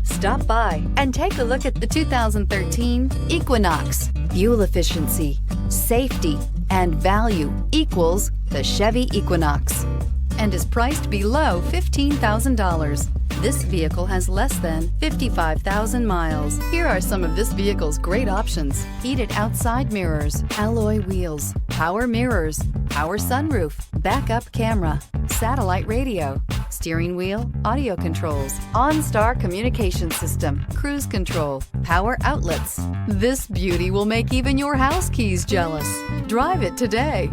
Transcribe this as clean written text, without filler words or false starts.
Stop by and take a look at the 2013 Equinox. Fuel efficiency, safety, and value equals the Chevy Equinox and is priced below $15,000. This vehicle has less than 55,000 miles. Here are some of this vehicle's great options: heated outside mirrors, alloy wheels, power mirrors, power sunroof, backup camera, satellite radio, steering wheel audio controls, OnStar Communication System, cruise control, power outlets. This beauty will make even your house keys jealous. Drive it today.